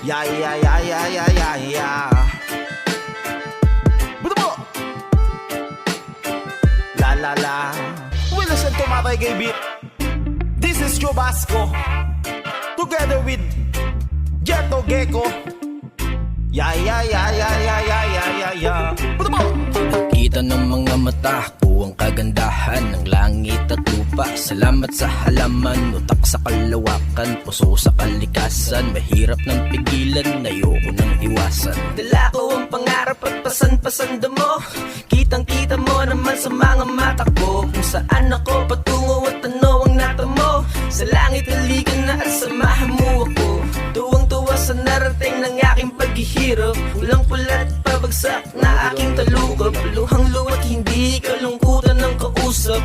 Yeah, yeah, yeah, yeah, yeah, yeah, yeah. Buto mo! La la la. We listen to my reggae beat. This is Chubasco together with Jeto Gecko. Yeah, yeah, yeah, yeah, yeah, yeah, yeah, yeah, yeah. Buto mo! Kita ng mga mata ko ang kagandahan ng langit at lupa. Salamat sa halaman, utak sa kalawakan, puso sa kalikasan. Mahirap ng pigilan, ayoko nang iwasan. Dala ko ang pangarap at pasan-pasanda mo. Kitang-kita mo naman sa mga mata ko kung saan ako patungo at ano ang natamo. Sa langit halikan na at samahan mo ako. Tuwang-tuwa sa narating ng aking paghihirap. Walang pulat pabagsak na aking talukap. Luhang luwat hindi kalungkutan ng kausap.